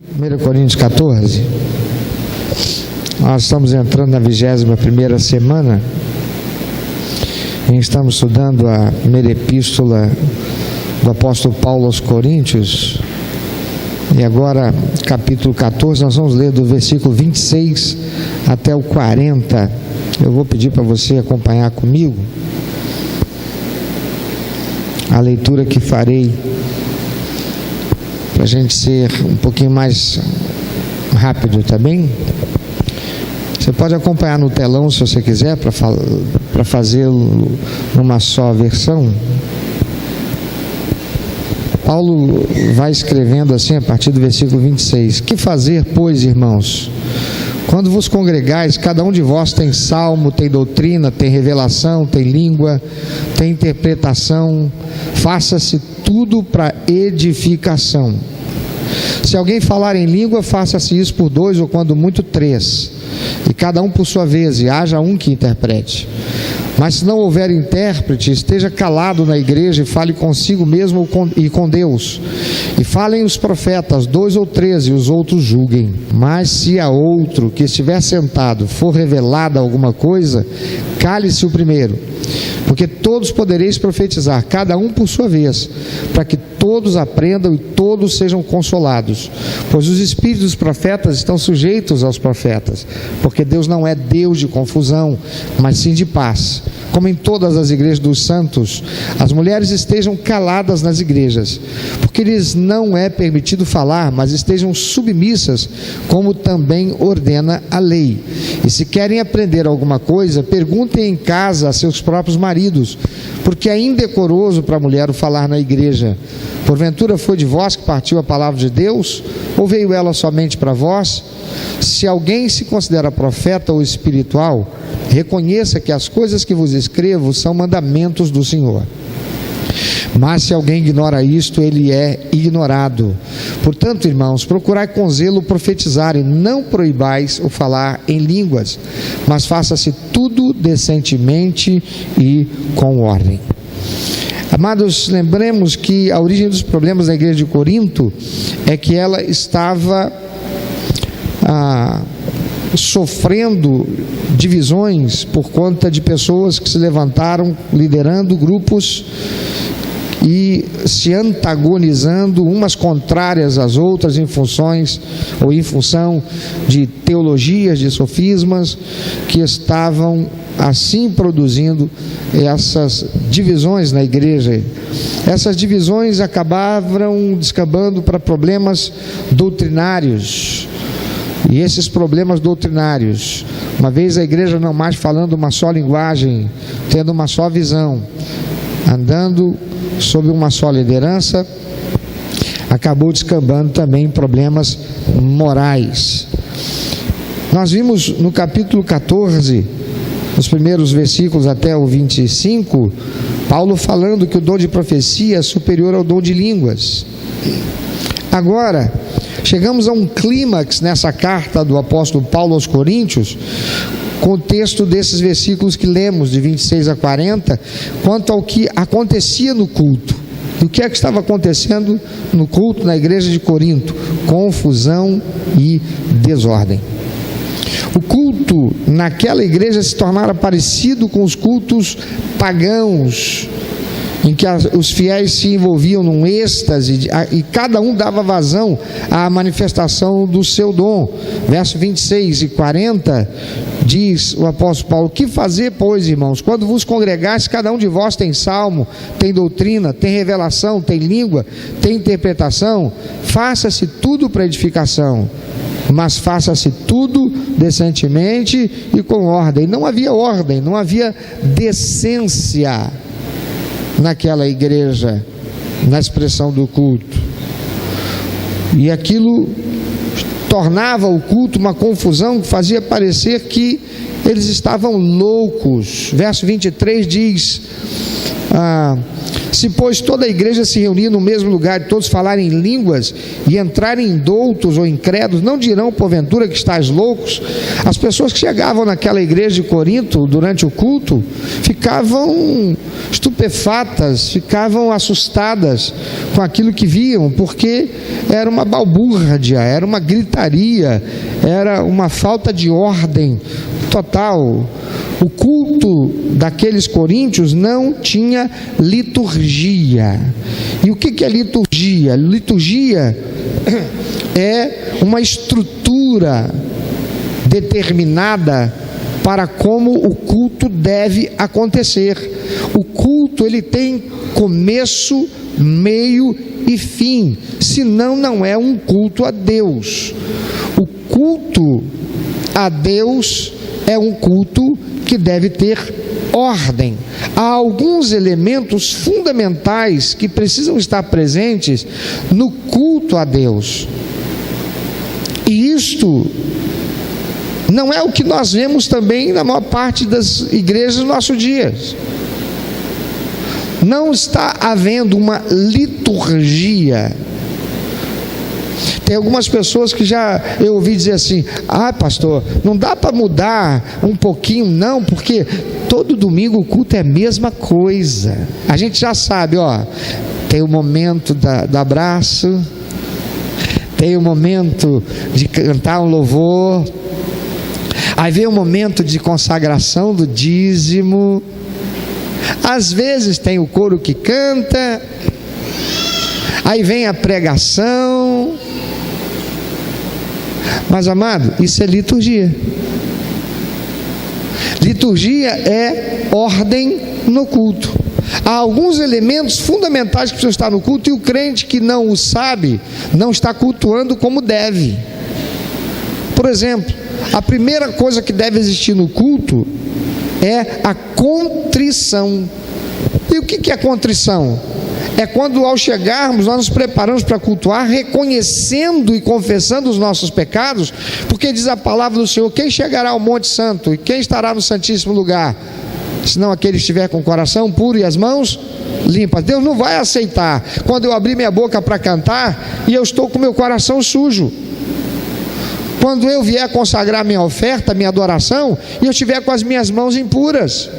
1 Coríntios 14, nós estamos entrando na 21ª semana e estamos estudando a primeira epístola do apóstolo Paulo aos Coríntios. E agora, capítulo 14, nós vamos ler do versículo 26 até o 40. Eu vou pedir para você acompanhar comigo a leitura que farei, para a gente ser um pouquinho mais rápido, tá bem? Você pode acompanhar no telão se você quiser, para fazê-lo numa só versão. Paulo vai escrevendo assim a partir do versículo 26: Que fazer, pois, irmãos? Quando vos congregais, cada um de vós tem salmo, tem doutrina, tem revelação, tem língua, tem interpretação. Faça-se tudo para edificação. Se alguém falar em língua, faça-se isso por 2 ou quando muito 3, e cada um por sua vez, e haja um que interprete. Mas se não houver intérprete, esteja calado na igreja e fale consigo mesmo e com Deus. E falem os profetas, 2 ou 3, e os outros julguem. Mas se a outro que estiver sentado for revelada alguma coisa, cale-se o primeiro, porque todos podereis profetizar, cada um por sua vez, para que todos aprendam e todos sejam consolados. Pois os espíritos dos profetas estão sujeitos aos profetas, porque Deus não é Deus de confusão, mas sim de paz. Como em todas as igrejas dos santos, as mulheres estejam caladas nas igrejas, porque lhes não é permitido falar, mas estejam submissas, como também ordena a lei. E se querem aprender alguma coisa, perguntem em casa a seus próprios maridos, porque é indecoroso para a mulher o falar na igreja. Porventura foi de vós que partiu a palavra de Deus, ou veio ela somente para vós? Se alguém se considera profeta ou espiritual, reconheça que as coisas que vos escrevo são mandamentos do Senhor. Mas se alguém ignora isto, ele é ignorado. Portanto, irmãos, procurai com zelo profetizar, e não proibais o falar em línguas, mas faça-se tudo decentemente e com ordem. Amados, lembremos que a origem dos problemas da igreja de Corinto é que ela estava sofrendo divisões por conta de pessoas que se levantaram liderando grupos e se antagonizando, umas contrárias às outras, em função de teologias, de sofismas, que estavam assim produzindo essas divisões na igreja. Essas divisões acabavam descambando para problemas doutrinários. E esses problemas doutrinários, uma vez a igreja não mais falando uma só linguagem, tendo uma só visão, andando sob uma só liderança, acabou descambando também em problemas morais. Nós vimos no capítulo 14, nos primeiros versículos até o 25, Paulo falando que o dom de profecia é superior ao dom de línguas. Agora, chegamos a um clímax nessa carta do apóstolo Paulo aos Coríntios, com o texto desses versículos que lemos, de 26 a 40, quanto ao que acontecia no culto. E o que é que estava acontecendo no culto na igreja de Corinto? Confusão e desordem. O culto naquela igreja se tornara parecido com os cultos pagãos, em que os fiéis se envolviam num êxtase e cada um dava vazão à manifestação do seu dom. Verso 26 e 40 diz o apóstolo Paulo: Que fazer, pois, irmãos? Quando vos congregais, cada um de vós tem salmo, tem doutrina, tem revelação, tem língua, tem interpretação. Faça-se tudo para edificação, mas faça-se tudo decentemente e com ordem. Não havia ordem, não havia decência naquela igreja, na expressão do culto, e aquilo tornava o culto uma confusão que fazia parecer que eles estavam loucos. Verso 23 diz: Se, pois, toda a igreja se reunir no mesmo lugar e todos falarem em línguas e entrarem doutos ou incrédulos, não dirão porventura que estáis loucos? As pessoas que chegavam naquela igreja de Corinto durante o culto ficavam estupefatas, ficavam assustadas com aquilo que viam, porque era uma balbúrdia, era uma gritaria, era uma falta de ordem total. O culto daqueles coríntios não tinha liturgia. E o que é liturgia? Liturgia é uma estrutura determinada para como o culto deve acontecer. O culto, ele tem começo, meio e fim, senão não é um culto a Deus. O culto a Deus é um culto que deve ter ordem. Há alguns elementos fundamentais que precisam estar presentes no culto a Deus. E isto não é o que nós vemos também na maior parte das igrejas dos nossos dias. Não está havendo uma liturgia. Tem algumas pessoas que eu ouvi dizer assim: pastor, não dá para mudar um pouquinho não, porque todo domingo o culto é a mesma coisa. A gente já sabe, tem o momento do abraço, tem o momento de cantar um louvor, aí vem o momento de consagração do dízimo, às vezes tem o coro que canta, aí vem a pregação. Mas, amado, isso é liturgia. Liturgia é ordem no culto. Há alguns elementos fundamentais que precisam estar no culto, e o crente que não o sabe, não está cultuando como deve. Por exemplo, a primeira coisa que deve existir no culto é a contrição. E o que é contrição? É quando, ao chegarmos, nós nos preparamos para cultuar, reconhecendo e confessando os nossos pecados, porque diz a palavra do Senhor: quem chegará ao Monte Santo e quem estará no Santíssimo Lugar, senão aquele que estiver com o coração puro e as mãos limpas. Deus não vai aceitar quando eu abrir minha boca para cantar e eu estou com meu coração sujo. Quando eu vier consagrar minha oferta, minha adoração, e eu estiver com as minhas mãos impuras,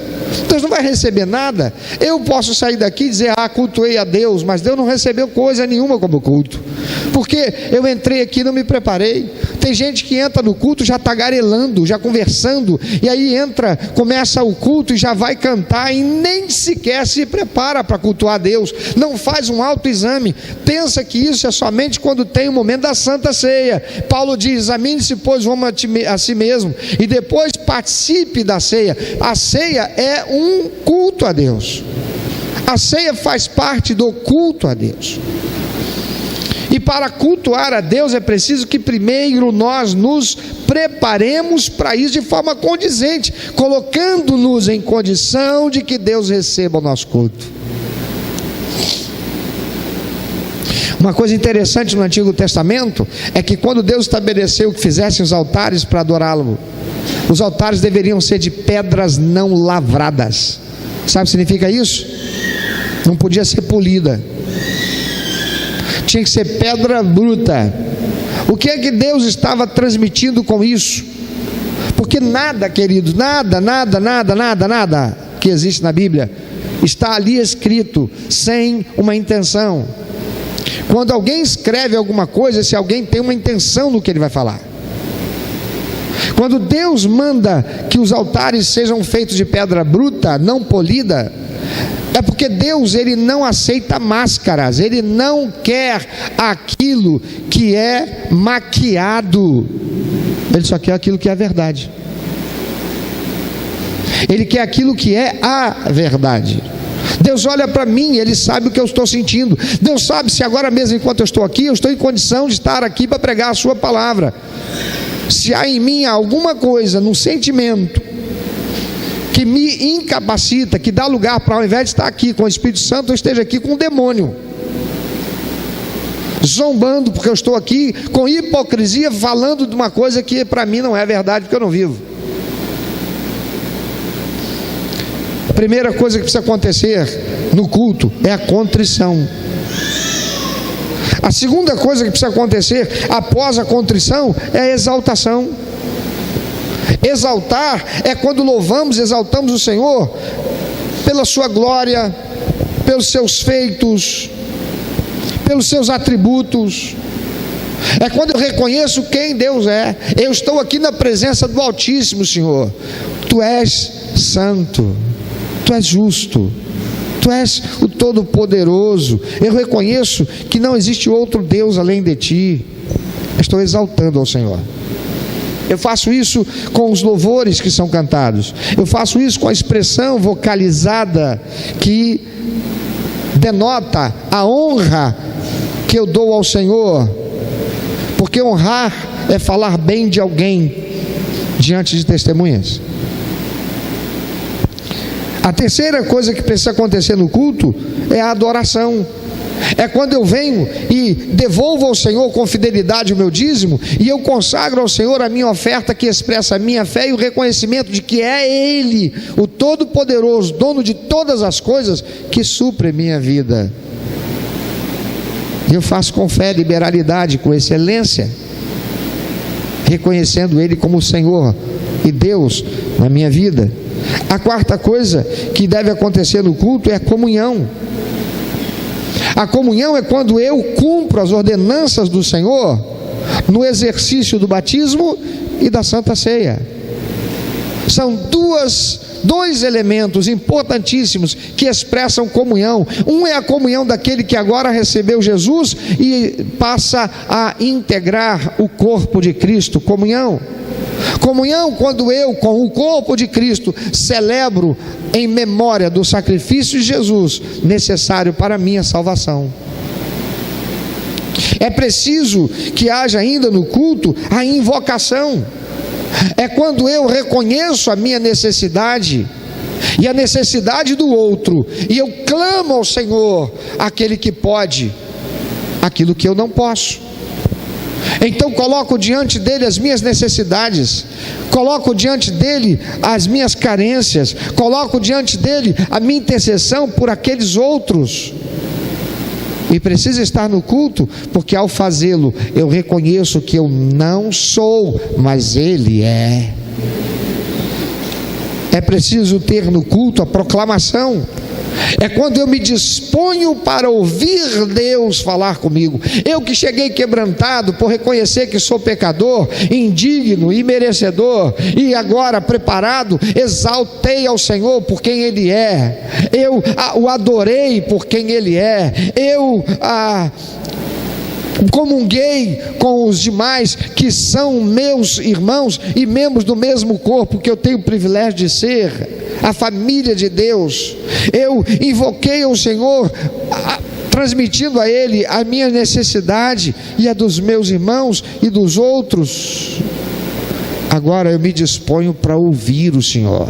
Deus não vai receber nada. Eu posso sair daqui e dizer: cultuei a Deus, mas Deus não recebeu coisa nenhuma como culto, porque eu entrei aqui e não me preparei. Tem gente que entra no culto já tagarelando, já conversando, e aí entra, começa o culto e já vai cantar, e nem sequer se prepara para cultuar a Deus, não faz um autoexame, pensa que isso é somente quando tem o momento da Santa Ceia. Paulo diz: examine-se, pois, o homem a si mesmo, e depois participe da ceia. A ceia é um culto a Deus. A ceia faz parte do culto a Deus. E para cultuar a Deus é preciso que primeiro nós nos preparemos para isso de forma condizente, colocando-nos em condição de que Deus receba o nosso culto. Uma coisa interessante no Antigo Testamento é que quando Deus estabeleceu que fizessem os altares para adorá-lo, os altares deveriam ser de pedras não lavradas. Sabe o que significa isso? Não podia ser polida, tinha que ser pedra bruta. O que é que Deus estava transmitindo com isso? Porque nada, queridos, nada que existe na Bíblia está ali escrito sem uma intenção. Quando alguém escreve alguma coisa, se alguém tem uma intenção no que ele vai falar. Quando Deus manda que os altares sejam feitos de pedra bruta, não polida, é porque Deus, ele não aceita máscaras, ele não quer aquilo que é maquiado, ele só quer aquilo que é a verdade. Ele quer aquilo que é a verdade. Deus olha para mim, Ele sabe o que eu estou sentindo. Deus sabe se agora mesmo, enquanto eu estou aqui, eu estou em condição de estar aqui para pregar a sua palavra. Se há em mim alguma coisa, num sentimento que me incapacita, que dá lugar para, ao invés de estar aqui com o Espírito Santo, eu esteja aqui com um demônio, zombando porque eu estou aqui com hipocrisia, falando de uma coisa que para mim não é verdade, porque eu não vivo. A primeira coisa que precisa acontecer no culto é a contrição. A segunda coisa que precisa acontecer após a contrição é a exaltação. Exaltar é quando louvamos, exaltamos o Senhor pela sua glória, pelos seus feitos, pelos seus atributos. É quando eu reconheço quem Deus é. Eu estou aqui na presença do Altíssimo, Senhor. Tu és santo, Tu és justo, Tu és o Todo-Poderoso. Eu reconheço que não existe outro Deus além de Ti. Estou exaltando ao Senhor. Eu faço isso com os louvores que são cantados. Eu faço isso com a expressão vocalizada que denota a honra que eu dou ao Senhor. Porque honrar é falar bem de alguém diante de testemunhas. A terceira coisa que precisa acontecer no culto é a adoração. É quando eu venho e devolvo ao Senhor com fidelidade o meu dízimo, e eu consagro ao Senhor a minha oferta que expressa a minha fé e o reconhecimento de que é Ele, o Todo-Poderoso, dono de todas as coisas, que supre minha vida. E eu faço com fé, liberalidade, com excelência, reconhecendo Ele como o Senhor e Deus na minha vida. A quarta coisa que deve acontecer no culto é a comunhão. A comunhão é quando eu cumpro as ordenanças do Senhor no exercício do batismo e da Santa Ceia. São dois elementos importantíssimos que expressam comunhão. Um é a comunhão daquele que agora recebeu Jesus e passa a integrar o corpo de Cristo. Comunhão quando eu, com o corpo de Cristo, celebro em memória do sacrifício de Jesus, necessário para a minha salvação. É preciso que haja ainda no culto a invocação. É quando eu reconheço a minha necessidade e a necessidade do outro, e eu clamo ao Senhor, aquele que pode aquilo que eu não posso. Então coloco diante dele as minhas necessidades, coloco diante dele as minhas carências, coloco diante dele a minha intercessão por aqueles outros. E precisa estar no culto, porque ao fazê-lo eu reconheço que eu não sou, mas Ele é. É preciso ter no culto a proclamação. É quando eu me disponho para ouvir Deus falar comigo. Eu que cheguei quebrantado por reconhecer que sou pecador, indigno e merecedor, e agora preparado, exaltei ao Senhor por quem Ele é. Eu o adorei por quem Ele é. Eu comunguei com os demais que são meus irmãos e membros do mesmo corpo que eu tenho o privilégio de ser, a família de Deus. Eu invoquei ao Senhor, transmitindo a Ele a minha necessidade e a dos meus irmãos e dos outros. Agora eu me disponho para ouvir o Senhor,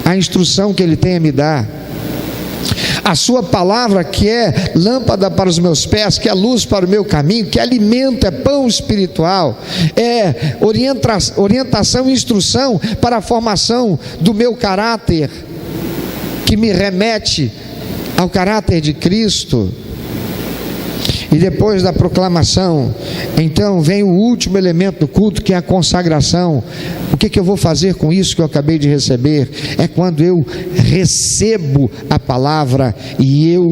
a instrução que Ele tem a me dar. A sua palavra, que é lâmpada para os meus pés, que é luz para o meu caminho, que é alimento, é pão espiritual, é orientação e instrução para a formação do meu caráter, que me remete ao caráter de Cristo. E depois da proclamação, então vem o último elemento do culto, que é a consagração. O que eu vou fazer com isso que eu acabei de receber? É quando eu recebo a palavra e eu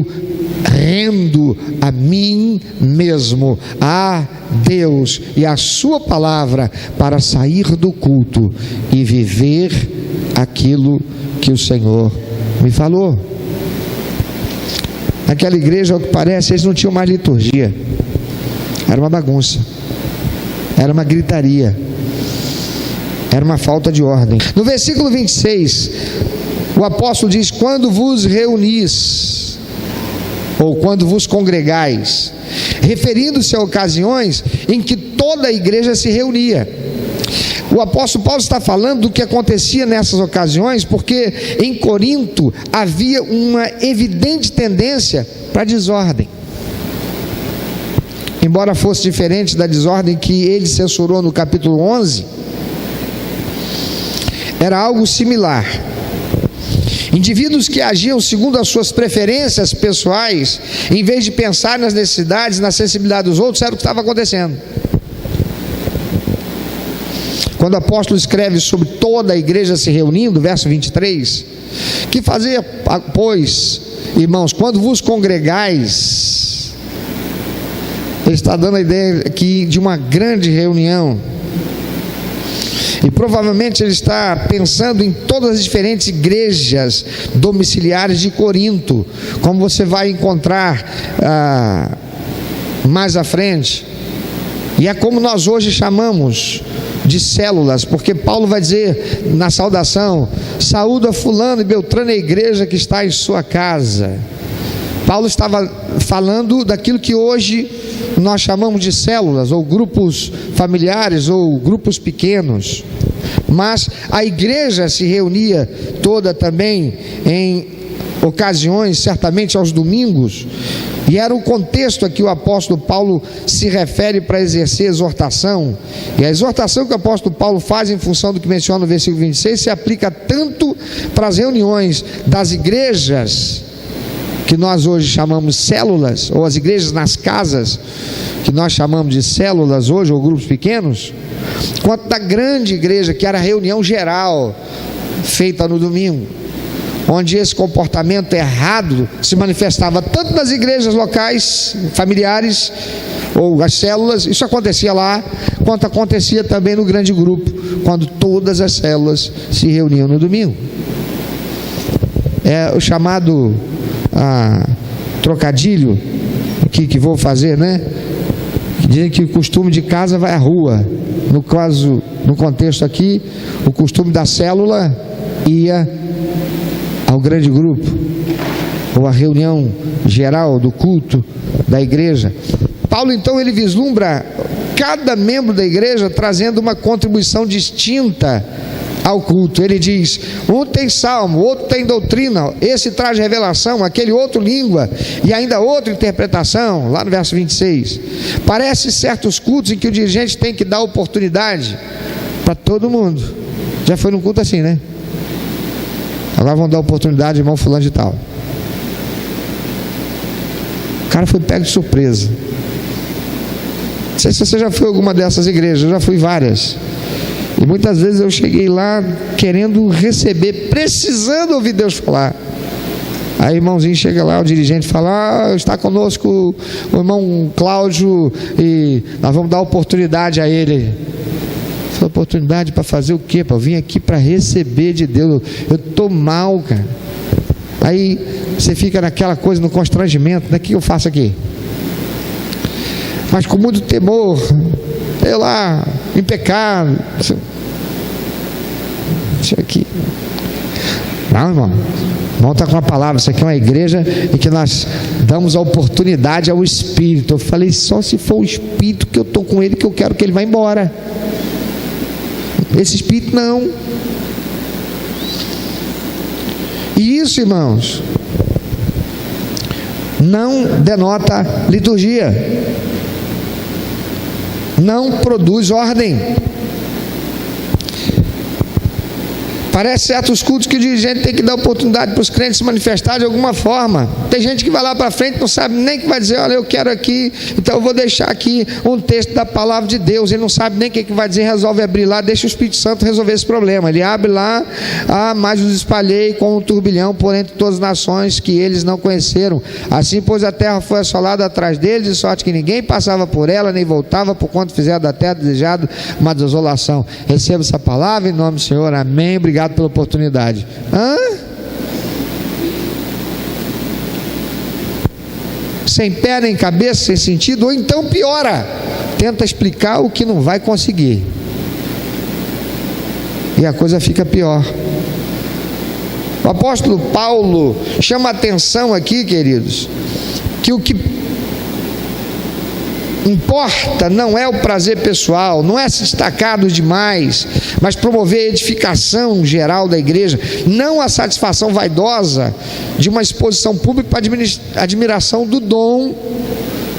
rendo a mim mesmo, a Deus e a sua palavra, para sair do culto e viver aquilo que o Senhor me falou. Naquela igreja, ao que parece, eles não tinham mais liturgia. Era uma bagunça, era uma gritaria, era uma falta de ordem. No versículo 26, o apóstolo diz: quando vos reunis, ou quando vos congregais, referindo-se a ocasiões em que toda a igreja se reunia. O apóstolo Paulo está falando do que acontecia nessas ocasiões, porque em Corinto havia uma evidente tendência para a desordem. Embora fosse diferente da desordem que ele censurou no capítulo 11, era algo similar. Indivíduos que agiam segundo as suas preferências pessoais, em vez de pensar nas necessidades, na sensibilidade dos outros, era o que estava acontecendo. Quando o apóstolo escreve sobre toda a igreja se reunindo, verso 23, que fazer, pois, irmãos, quando vos congregais, ele está dando a ideia aqui de uma grande reunião, e provavelmente ele está pensando em todas as diferentes igrejas domiciliares de Corinto, como você vai encontrar mais à frente, e é como nós hoje chamamos de células, porque Paulo vai dizer na saudação: saúda fulano e beltrano, a igreja que está em sua casa. Paulo estava falando daquilo que hoje nós chamamos de células, ou grupos familiares, ou grupos pequenos, mas a igreja se reunia toda também em ocasiões, certamente aos domingos, e era o contexto a que o apóstolo Paulo se refere para exercer exortação. E a exortação que o apóstolo Paulo faz em função do que menciona no versículo 26 se aplica tanto para as reuniões das igrejas que nós hoje chamamos células, ou as igrejas nas casas que nós chamamos de células hoje, ou grupos pequenos, quanto da grande igreja, que era a reunião geral feita no domingo, onde esse comportamento errado se manifestava tanto nas igrejas locais, familiares, ou as células. Isso acontecia lá, quanto acontecia também no grande grupo, quando todas as células se reuniam no domingo. É o chamado trocadilho que vou fazer, né? Dizem que o costume de casa vai à rua. No caso, no contexto aqui, o costume da célula ia ao grande grupo, ou à reunião geral do culto da igreja. Paulo então ele vislumbra cada membro da igreja trazendo uma contribuição distinta ao culto. Ele diz: um tem salmo, outro tem doutrina, esse traz revelação, aquele outro língua, e ainda outra interpretação, lá no verso 26. Parece certos cultos em que o dirigente tem que dar oportunidade para todo mundo. Já foi num culto assim, né? Agora vão dar oportunidade, irmão fulano de tal. O cara foi pego de surpresa. Não sei se você já foi a alguma dessas igrejas, eu já fui várias. E muitas vezes eu cheguei lá querendo receber, precisando ouvir Deus falar. Aí o irmãozinho chega lá, o dirigente fala: está conosco o irmão Cláudio e nós vamos dar oportunidade a ele. Oportunidade para fazer o quê? Eu vim aqui para receber de Deus. Eu estou mal, cara. Aí você fica naquela coisa, no constrangimento, né? O que eu faço aqui? Mas com muito temor, sei lá, em pecado. Isso aqui. Não, irmão. Vamos estar com a palavra. Isso aqui é uma igreja em que nós damos a oportunidade ao Espírito. Eu falei: só se for o Espírito que eu estou com ele, que eu quero que ele vá embora. Esse Espírito não. E isso, irmãos, não denota liturgia, não produz ordem. Parece certos cultos que o dirigente tem que dar oportunidade para os crentes se manifestar de alguma forma. Tem gente que vai lá para frente, não sabe nem que vai dizer: olha, eu quero aqui, então eu vou deixar aqui um texto da palavra de Deus. Ele não sabe nem o que vai dizer, resolve abrir lá, deixa o Espírito Santo resolver esse problema. Ele abre lá: mas os espalhei com um turbilhão por entre todas as nações que eles não conheceram. Assim, pois, a terra foi assolada atrás deles, de sorte que ninguém passava por ela, nem voltava, por quanto fizeram da terra desejado uma desolação. Receba essa palavra em nome do Senhor. Amém. Obrigado pela oportunidade. Sem pé nem cabeça, sem sentido, ou então piora, tenta explicar o que não vai conseguir, e a coisa fica pior. O apóstolo Paulo chama a atenção aqui, queridos, que o que importa não é o prazer pessoal, não é se destacar dos demais, mas promover a edificação geral da igreja, não a satisfação vaidosa de uma exposição pública para admiração do dom,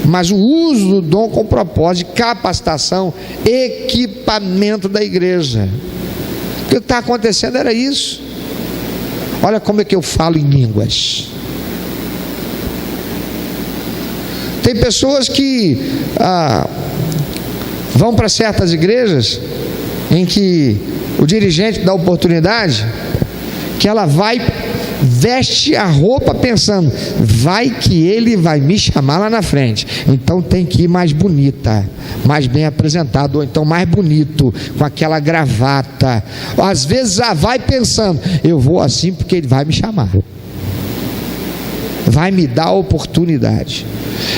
mas o uso do dom com propósito de capacitação, equipamento da igreja. O que está acontecendo era isso. Olha como é que eu falo em línguas. Tem pessoas que vão para certas igrejas em que o dirigente dá oportunidade, que ela veste a roupa pensando, vai que ele vai me chamar lá na frente, então tem que ir mais bonita, mais bem apresentado, ou então mais bonito, com aquela gravata. Às vezes vai pensando, eu vou assim porque ele vai me chamar, vai me dar a oportunidade.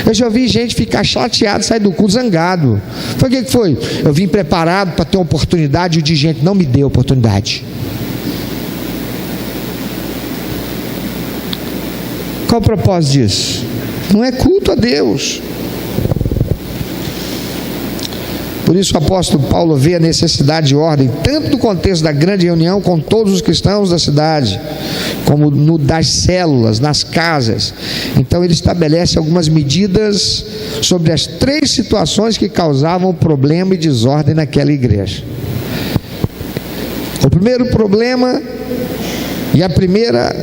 Eu já vi gente ficar chateado, sair do culto zangado. Foi o que foi? Eu vim preparado para ter uma oportunidade e o dirigente não me deu a oportunidade. Qual o propósito disso? Não é culto a Deus. Por isso o apóstolo Paulo vê a necessidade de ordem, tanto no contexto da grande reunião com todos os cristãos da cidade, como no das células, nas casas. Então ele estabelece algumas medidas sobre as 3 situações que causavam problema e desordem naquela igreja. O primeiro problema e a primeira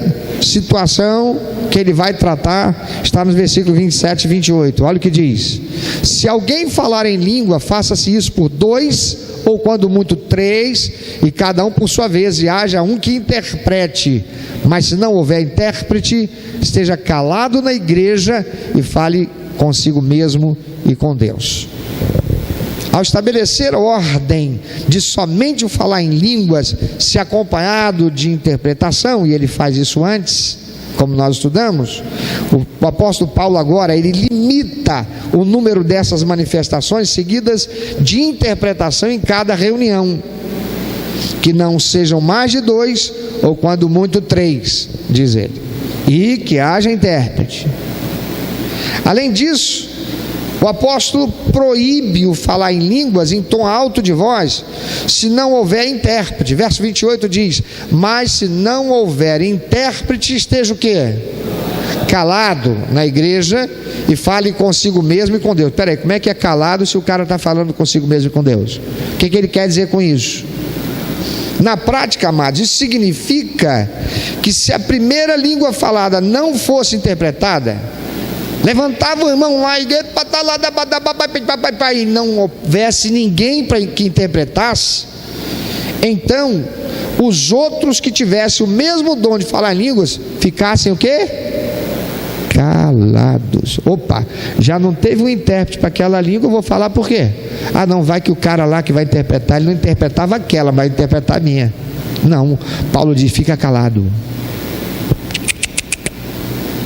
situação que ele vai tratar está nos versículos 27 e 28. Olha o que diz: se alguém falar em língua, faça-se isso por 2, ou quando muito 3, e cada um por sua vez, e haja um que interprete. Mas se não houver intérprete, esteja calado na igreja e fale consigo mesmo e com Deus. Ao estabelecer a ordem de somente o falar em línguas, se acompanhado de interpretação, e ele faz isso antes, como nós estudamos, o apóstolo Paulo agora, ele limita o número dessas manifestações seguidas de interpretação em cada reunião, que não sejam mais de 2, ou quando muito 3, diz ele, e que haja intérprete. Além disso, o apóstolo proíbe o falar em línguas em tom alto de voz, se não houver intérprete. Verso 28 diz: mas se não houver intérprete, esteja o quê? Calado na igreja e fale consigo mesmo e com Deus. Espera aí, como é que é calado se o cara está falando consigo mesmo e com Deus? O que ele quer dizer com isso? Na prática, amados, isso significa que se a primeira língua falada não fosse interpretada, levantava o irmão lá e não houvesse ninguém para que interpretasse, então os outros que tivessem o mesmo dom de falar línguas ficassem o quê? Calados. Opa, já não teve um intérprete para aquela língua, eu vou falar por quê? Ah não, vai que o cara lá que vai interpretar, ele não interpretava aquela, mas vai interpretar a minha. Não, Paulo diz, fica calado.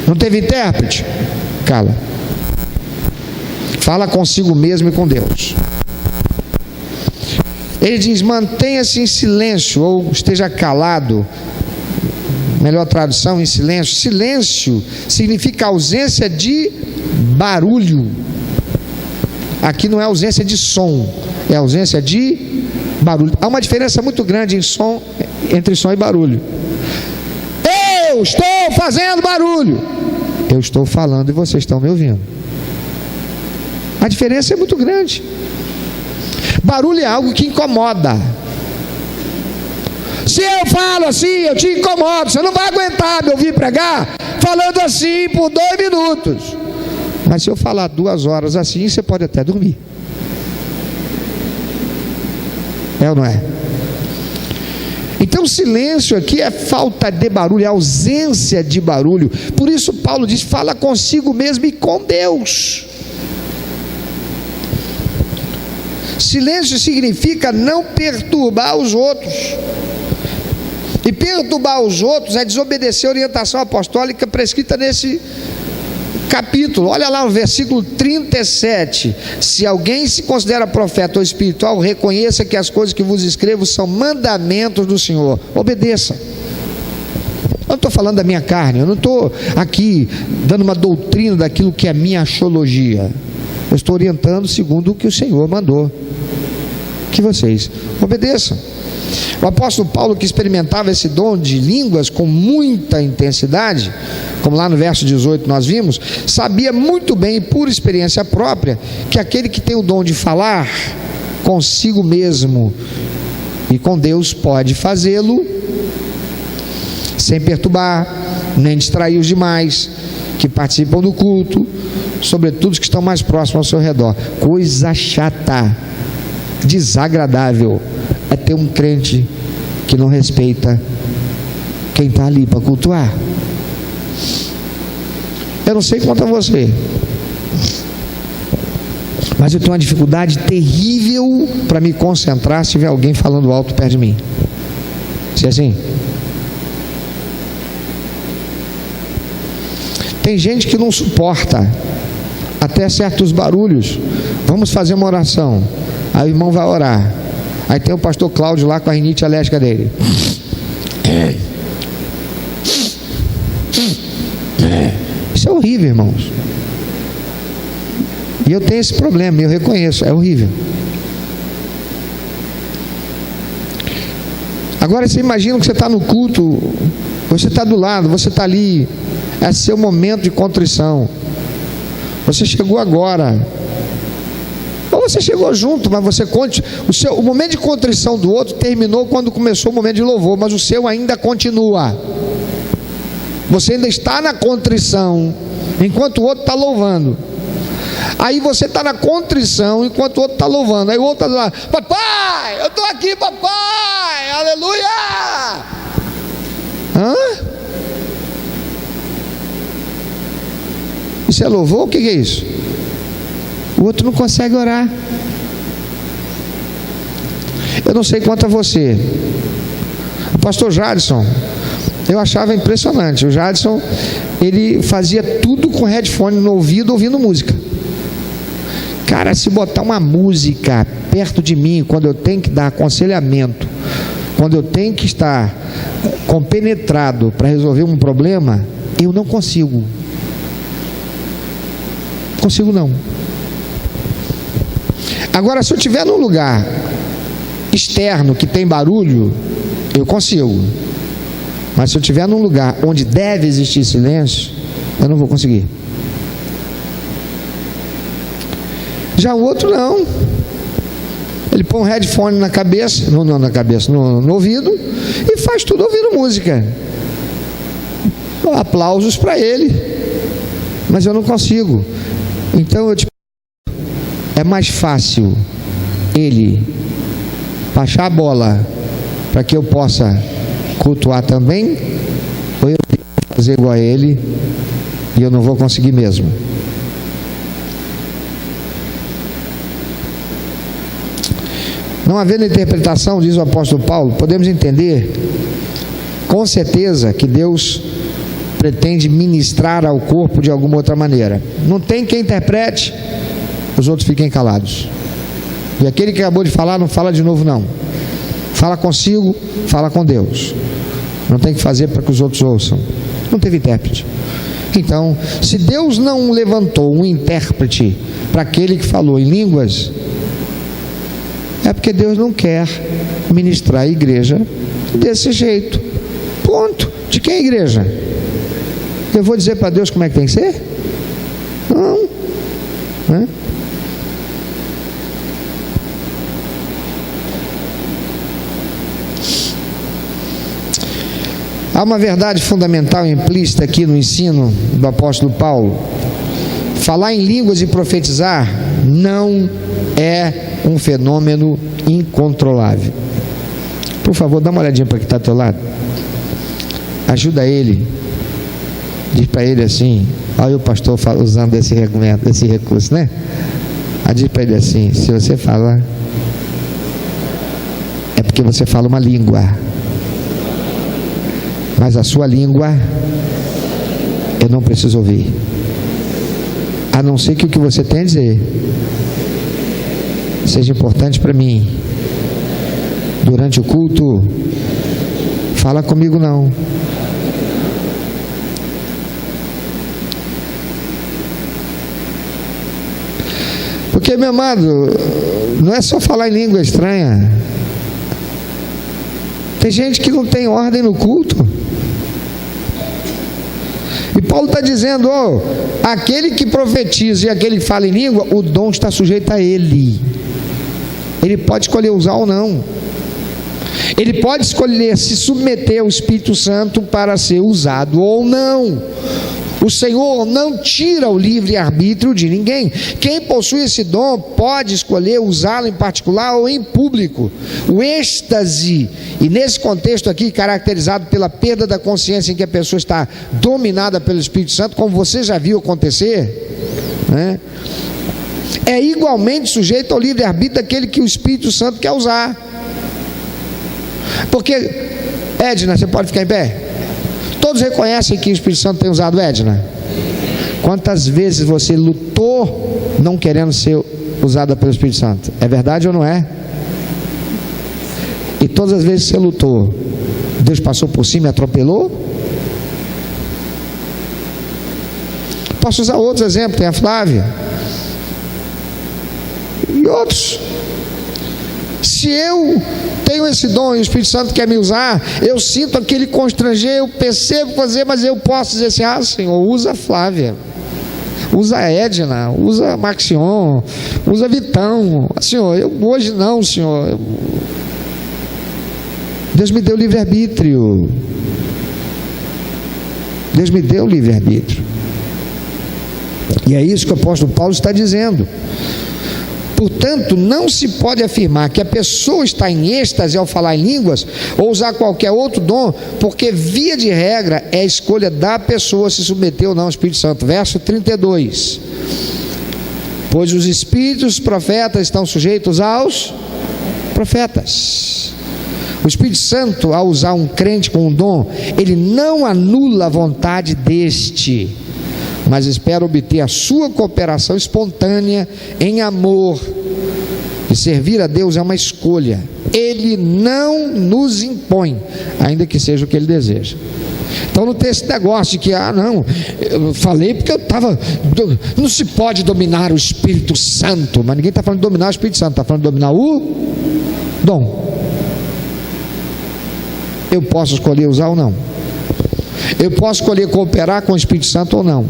Não teve intérprete? Cala. Fala consigo mesmo e com Deus. Ele diz, mantenha-se em silêncio, ou esteja calado. Melhor tradução, em silêncio. Silêncio significa ausência de barulho. Aqui não é ausência de som, é ausência de barulho. Há uma diferença muito grande entre som e barulho. Eu estou fazendo barulho. Eu estou falando e vocês estão me ouvindo. A diferença é muito grande. Barulho é algo que incomoda. Se eu falo assim, eu te incomodo. Você não vai aguentar me ouvir pregar falando assim por 2 minutos. Mas se eu falar 2 horas assim, você pode até dormir. É ou não é? Então silêncio aqui é falta de barulho, é ausência de barulho. Por isso Paulo diz, fala consigo mesmo e com Deus. Silêncio significa não perturbar os outros. E perturbar os outros é desobedecer a orientação apostólica prescrita nesse capítulo. Olha lá no versículo 37. Se alguém se considera profeta ou espiritual, reconheça que as coisas que vos escrevo são mandamentos do Senhor. Obedeça. Eu não estou falando da minha carne, eu não estou aqui dando uma doutrina daquilo que é a minha axologia. Eu estou orientando segundo o que o Senhor mandou que vocês obedeçam. O apóstolo Paulo, que experimentava esse dom de línguas com muita intensidade, como lá no verso 18 nós vimos, sabia muito bem, por experiência própria, que aquele que tem o dom de falar consigo mesmo e com Deus pode fazê-lo sem perturbar, nem distrair os demais que participam do culto, sobretudo os que estão mais próximos ao seu redor. Coisa chata, desagradável é ter um crente que não respeita quem está ali para cultuar. Eu não sei quanto a você, mas eu tenho uma dificuldade terrível para me concentrar se tiver alguém falando alto perto de mim. Se é assim? Tem gente que não suporta até certos barulhos. Vamos fazer uma oração. Aí o irmão vai orar. Aí tem o pastor Cláudio lá com a rinite alérgica dele. Isso é horrível, irmãos. E eu tenho esse problema, eu reconheço, é horrível. Agora você imagina que você está no culto, você está do lado, você está ali, é seu momento de contrição. Você chegou agora, ou você chegou junto, mas você o momento de contrição do outro terminou quando começou o momento de louvor, mas o seu ainda continua. Você ainda está na contrição, enquanto o outro está louvando. Aí você está na contrição, enquanto o outro está louvando. Aí o outro está lá, papai, eu estou aqui, papai, aleluia. Hã? Isso é louvor? O que é isso? O outro não consegue orar. Eu não sei quanto a você. O pastor Jadson, eu achava impressionante. O Jadson, ele fazia tudo com headphone no ouvido, ouvindo música. Cara, se botar uma música perto de mim, quando eu tenho que dar aconselhamento, quando eu tenho que estar compenetrado para resolver um problema, eu não consigo. Consigo não. Agora, se eu estiver num lugar externo que tem barulho, eu consigo. Mas se eu estiver num lugar onde deve existir silêncio, eu não vou conseguir. Já o outro não. Ele põe um headphone na cabeça, no ouvido, e faz tudo ouvindo música. Aplausos para ele. Mas eu não consigo. Então eu te pergunto, é mais fácil ele baixar a bola para que eu possa cultuar também, ou eu tenho que fazer igual a ele e eu não vou conseguir mesmo? Não havendo interpretação, diz o apóstolo Paulo, podemos entender com certeza que Deus pretende ministrar ao corpo de alguma outra maneira. Não tem quem interprete, os outros fiquem calados. E aquele que acabou de falar, não fala de novo não. Fala consigo, fala com Deus. Não tem que fazer para que os outros ouçam. Não teve intérprete. Então, se Deus não levantou um intérprete para aquele que falou em línguas, é porque Deus não quer ministrar a igreja desse jeito. Ponto. De quem é a igreja? Eu vou dizer para Deus como é que tem que ser? Não. Né? Há uma verdade fundamental implícita aqui no ensino do apóstolo Paulo. Falar em línguas e profetizar não é um fenômeno incontrolável. Por favor, dá uma olhadinha para quem está ao teu lado. Ajuda ele. Diz para ele assim, olha o pastor usando esse argumento, esse recurso, né? Diz para ele assim, se você fala, é porque você fala uma língua. Mas a sua língua, eu não preciso ouvir. A não ser que o que você tem a dizer seja importante para mim. Durante o culto, fala comigo não. Porque, meu amado, não é só falar em língua estranha. Tem gente que não tem ordem no culto. E Paulo está dizendo, aquele que profetiza e aquele que fala em língua, o dom está sujeito a ele. Ele pode escolher usar ou não. Ele pode escolher se submeter ao Espírito Santo para ser usado ou não. O Senhor não tira o livre-arbítrio de ninguém. Quem possui esse dom pode escolher usá-lo em particular ou em público. O êxtase, e nesse contexto aqui, caracterizado pela perda da consciência em que a pessoa está dominada pelo Espírito Santo, como você já viu acontecer, né? É igualmente sujeito ao livre-arbítrio daquele que o Espírito Santo quer usar. Porque, Edna, você pode ficar em pé? Todos reconhecem que o Espírito Santo tem usado Edna? Quantas vezes você lutou não querendo ser usada pelo Espírito Santo? É verdade ou não é? E todas as vezes que você lutou, Deus passou por cima e atropelou? Posso usar outros exemplos, tem a Flávia e outros. Se eu tenho esse dom e o Espírito Santo quer me usar, eu sinto aquele constranger, eu percebo fazer, mas eu posso dizer assim: Senhor, usa a Flávia, usa a Edna, usa a Maxion, usa Vitão. Senhor, hoje não, Senhor. Deus me deu livre-arbítrio. Deus me deu livre-arbítrio. E é isso que o apóstolo Paulo está dizendo. Portanto, não se pode afirmar que a pessoa está em êxtase ao falar em línguas ou usar qualquer outro dom, porque via de regra é a escolha da pessoa se submeter ou não ao Espírito Santo. Verso 32: pois os espíritos profetas estão sujeitos aos profetas. O Espírito Santo, ao usar um crente com um dom, ele não anula a vontade deste, mas espera obter a sua cooperação espontânea em amor. E servir a Deus é uma escolha. Ele não nos impõe, ainda que seja o que ele deseja. Então não tem esse negócio de que, não, eu falei porque eu estava, não se pode dominar o Espírito Santo. Mas ninguém está falando de dominar o Espírito Santo, está falando de dominar o dom. Eu posso escolher usar ou não. Eu posso escolher cooperar com o Espírito Santo ou não.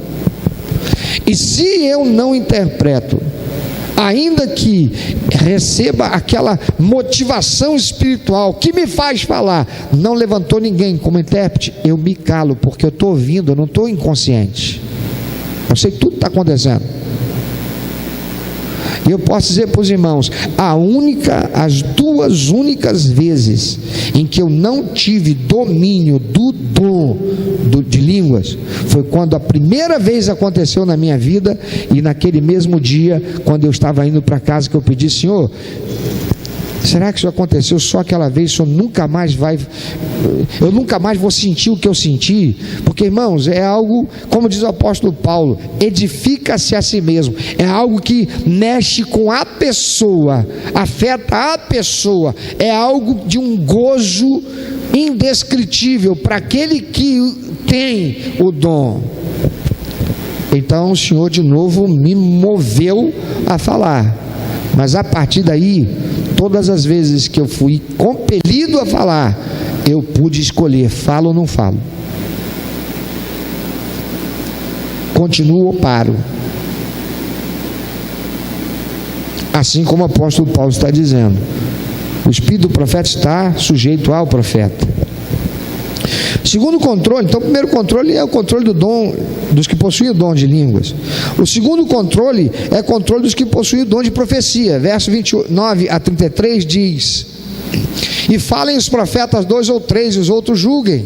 E se eu não interpreto, ainda que receba aquela motivação espiritual que me faz falar, não levantou ninguém como intérprete, eu me calo, porque eu estou ouvindo, eu não estou inconsciente. Eu sei tudo que está acontecendo. E eu posso dizer para os irmãos, as duas únicas vezes em que eu não tive domínio do dom de línguas, foi quando a primeira vez aconteceu na minha vida, e naquele mesmo dia, quando eu estava indo para casa, que eu pedi: Senhor, será que isso aconteceu só aquela vez? O Senhor nunca mais eu nunca mais vou sentir o que eu senti? Porque, irmãos, é algo, como diz o apóstolo Paulo, edifica-se a si mesmo. É algo que mexe com a pessoa, afeta a pessoa. É algo de um gozo indescritível para aquele que tem o dom. Então o Senhor de novo me moveu a falar, mas a partir daí, todas as vezes que eu fui compelido a falar, eu pude escolher: falo ou não falo, continuo ou paro. Assim como o apóstolo Paulo está dizendo, o espírito do profeta está sujeito ao profeta. Segundo controle, então o primeiro controle é o controle do dom, dos que possuem o dom de línguas. O segundo controle é o controle dos que possuem o dom de profecia. Verso 29 a 33 diz: e falem os profetas 2 ou 3, e os outros julguem.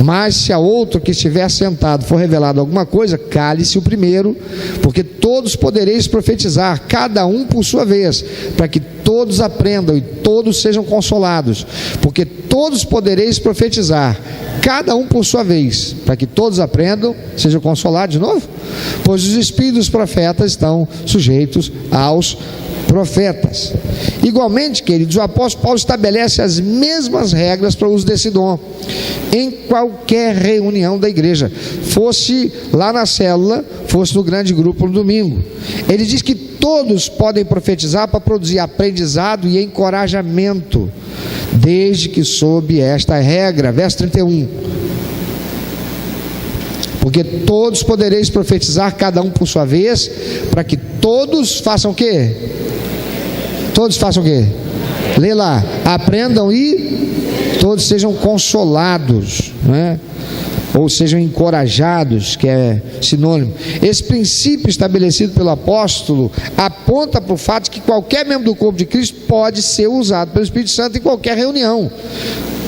Mas se a outro que estiver sentado for revelado alguma coisa, cale-se o primeiro, porque todos podereis profetizar, cada um por sua vez, para que todos aprendam e todos sejam consolados. Porque todos podereis profetizar, cada um por sua vez, para que todos aprendam, sejam consolados. De novo, pois os espíritos dos profetas estão sujeitos aos profetas. Igualmente, queridos, o apóstolo Paulo estabelece as mesmas regras para o uso desse dom em qualquer reunião da igreja, fosse lá na célula, fosse no grande grupo no domingo. Ele diz que todos podem profetizar para produzir aprendizado e encorajamento, desde que sob esta regra. Verso 31: porque todos podereis profetizar, cada um por sua vez, para que todos façam o quê? Todos façam o quê? Lê lá: aprendam e todos sejam consolados, né? Ou sejam encorajados, que é sinônimo. Esse princípio estabelecido pelo apóstolo aponta para o fato de que qualquer membro do corpo de Cristo pode ser usado pelo Espírito Santo em qualquer reunião,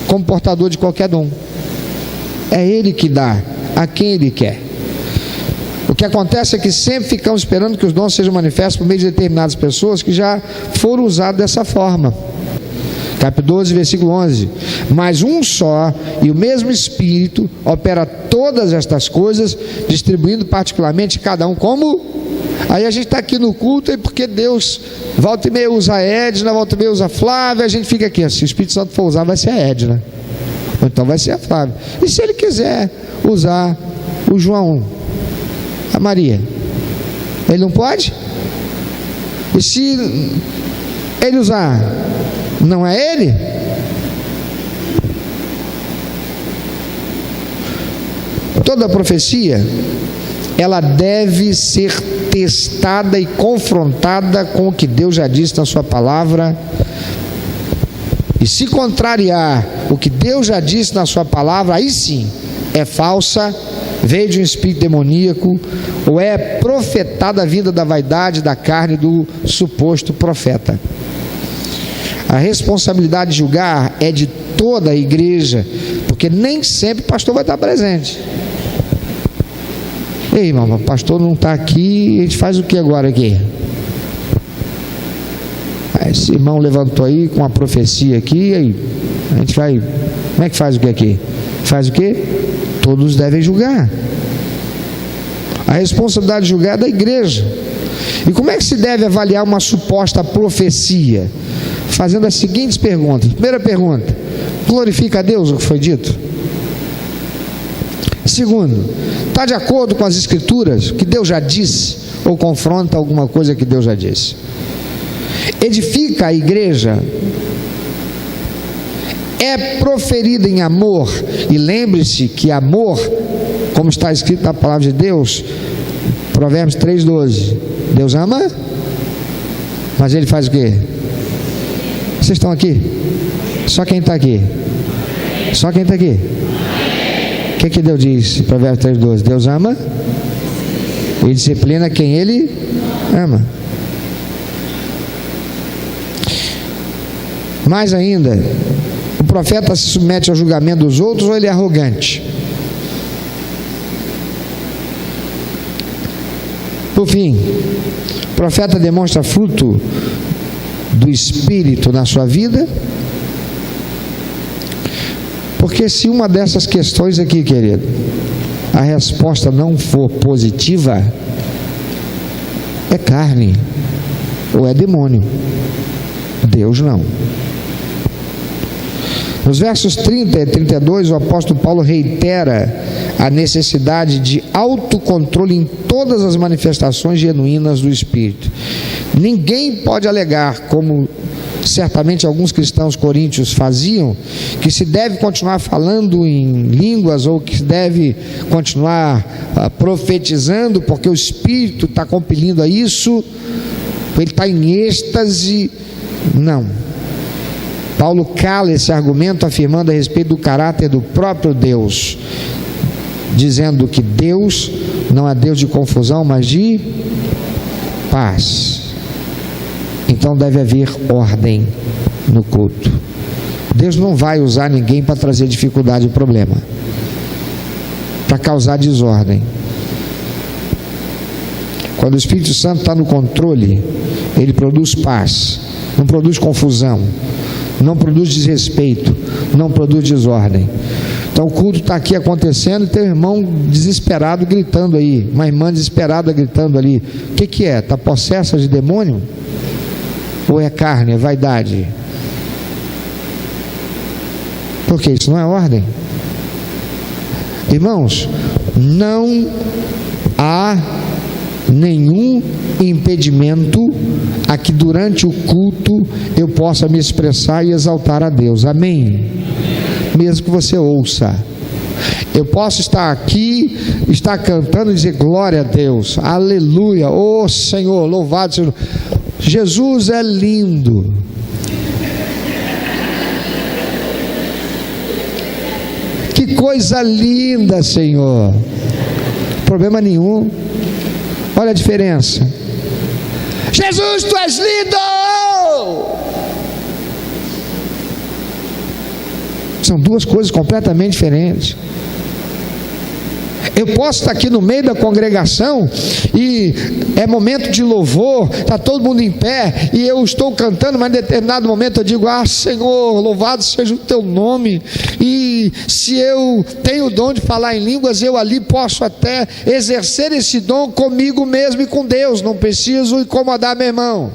como portador de qualquer dom. É Ele que dá a quem Ele quer. O que acontece é que sempre ficamos esperando que os dons sejam manifestos por meio de determinadas pessoas que já foram usadas dessa forma. Capítulo 12, versículo 11. Mas um só e o mesmo Espírito opera todas estas coisas, distribuindo particularmente cada um como... Aí a gente está aqui no culto, e porque Deus volta e meia usa a Edna, volta e meia usa a Flávia, a gente fica aqui, se o Espírito Santo for usar, vai ser a Edna, ou então vai ser a Flávia. E se Ele quiser usar o João, a Maria, Ele não pode? E se Ele usar, não é Ele? Toda profecia, ela deve ser testada e confrontada com o que Deus já disse na sua palavra. E se contrariar o que Deus já disse na sua palavra, aí sim é falsa, veio de um espírito demoníaco, ou é profetada a vinda da vaidade, da carne do suposto profeta. A responsabilidade de julgar é de toda a igreja, porque nem sempre o pastor vai estar presente. Ei, irmão, o pastor não está aqui, a gente faz o que agora aqui? Esse irmão levantou aí com uma profecia aqui, aí a gente vai, como é que faz o que aqui? Faz o que? Todos devem julgar. A responsabilidade de julgar é da igreja. E como é que se deve avaliar uma suposta profecia? Fazendo as seguintes perguntas. Primeira pergunta: glorifica a Deus o que foi dito? Segundo, está de acordo com as escrituras, que Deus já disse, ou confronta alguma coisa que Deus já disse? Edifica a igreja? É proferida em amor? E lembre-se que amor, como está escrito na palavra de Deus, Provérbios 3,12, Deus ama, mas Ele faz o quê? Vocês estão aqui? Só quem está aqui? Só quem está aqui? O que Deus diz? Provérbios 3,12, Deus ama e disciplina quem Ele ama. Mais ainda, o profeta se submete ao julgamento dos outros ou ele é arrogante? Por fim, o profeta demonstra fruto do Espírito na sua vida? Porque se uma dessas questões aqui, querido, a resposta não for positiva, é carne ou é demônio. Deus não. Nos versos 30 e 32, o apóstolo Paulo reitera a necessidade de autocontrole em todas as manifestações genuínas do Espírito. Ninguém pode alegar, como certamente alguns cristãos coríntios faziam, que se deve continuar falando em línguas ou que se deve continuar profetizando porque o Espírito está compelindo a isso, ele está em êxtase. Não. Paulo cala esse argumento, afirmando a respeito do caráter do próprio Deus, dizendo que Deus não é Deus de confusão, mas de paz. Então deve haver ordem no culto. Deus não vai usar ninguém para trazer dificuldade e problema, para causar desordem. Quando o Espírito Santo está no controle, ele produz paz, não produz confusão, não produz desrespeito, não produz desordem. Então o culto está aqui acontecendo e tem um irmão desesperado gritando aí, uma irmã desesperada gritando ali. O que é? Está possessa de demônio? Ou é carne, é vaidade? Porque isso não é ordem. Irmãos, não há nenhum impedimento a que durante o culto eu possa me expressar e exaltar a Deus. Amém? Mesmo que você ouça. Eu posso estar aqui, estar cantando e dizer glória a Deus, aleluia, ô Senhor, louvado seja. Jesus é lindo. coisa linda, Senhor. Problema nenhum. Olha a diferença. Jesus, tu és lindo! São duas coisas completamente diferentes. Eu posso estar aqui no meio da congregação e é momento de louvor, está todo mundo em pé e eu estou cantando, mas em determinado momento eu digo: ah, Senhor, louvado seja o teu nome. E se eu tenho o dom de falar em línguas, eu ali posso até exercer esse dom comigo mesmo e com Deus, não preciso incomodar meu irmão,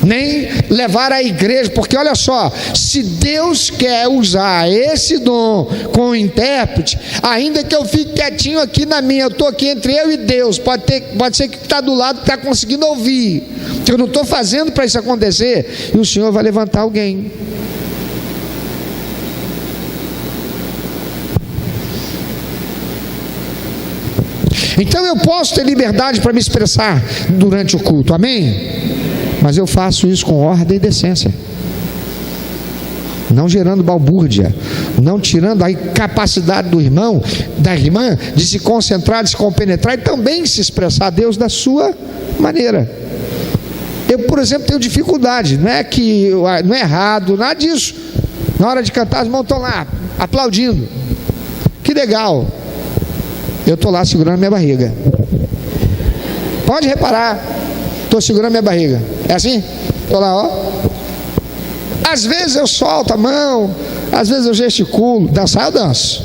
nem levar a igreja, porque olha só, se Deus quer usar esse dom com o intérprete, ainda que eu fique quietinho aqui na minha, eu estou aqui entre eu e Deus, pode ser que está do lado está conseguindo ouvir, eu não estou fazendo para isso acontecer, e o Senhor vai levantar alguém. Então eu posso ter liberdade para me expressar durante o culto, amém? Mas eu faço isso com ordem e decência, não gerando balbúrdia, não tirando a capacidade do irmão, da irmã, de se concentrar, de se compenetrar e também se expressar a Deus da sua maneira. Eu, por exemplo, tenho dificuldade, não é errado, nada disso. Na hora de cantar, os irmãos estão lá aplaudindo, que legal. Eu estou lá segurando minha barriga. Pode reparar, estou segurando minha barriga. É assim? Estou lá, ó. Às vezes eu solto a mão, às vezes eu gesticulo. Dançar eu danço.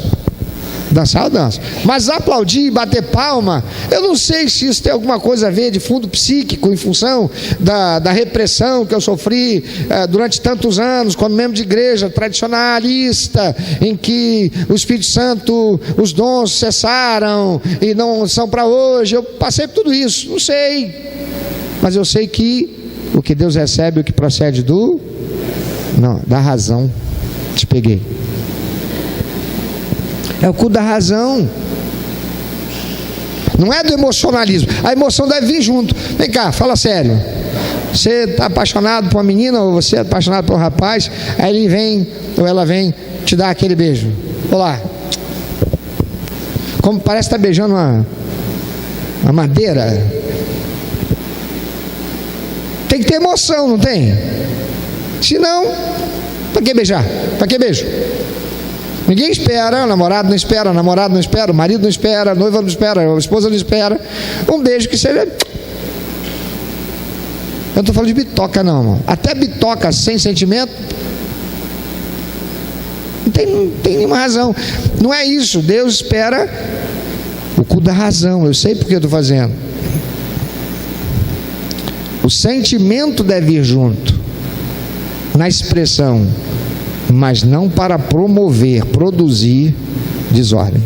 Dançar eu danço. Mas aplaudir, bater palma, eu não sei se isso tem alguma coisa a ver de fundo psíquico, em função da repressão que eu sofri durante tantos anos, como membro de igreja tradicionalista, em que o Espírito Santo, os dons cessaram e não são para hoje. Eu passei por tudo isso, não sei. Mas eu sei que o que Deus recebe, o que procede da razão. Te peguei. É o culto da razão. Não é do emocionalismo. A emoção deve vir junto. Vem cá, fala sério. Você está apaixonado por uma menina, ou você é apaixonado por um rapaz, aí ele vem, ou ela vem te dar aquele beijo. Olá. Como parece estar beijando uma madeira. Tem que ter emoção, não tem? Se não, para que beijar? Para que beijo? Ninguém espera, o namorado não espera, o marido não espera, a noiva não espera, a esposa não espera um beijo que seja. Eu não estou falando de bitoca não, irmão. Até bitoca sem sentimento não tem nenhuma razão. Não é isso. Deus espera o culto da razão. Eu sei porque eu estou fazendo. O sentimento deve ir junto na expressão, mas não para promover, produzir desordem,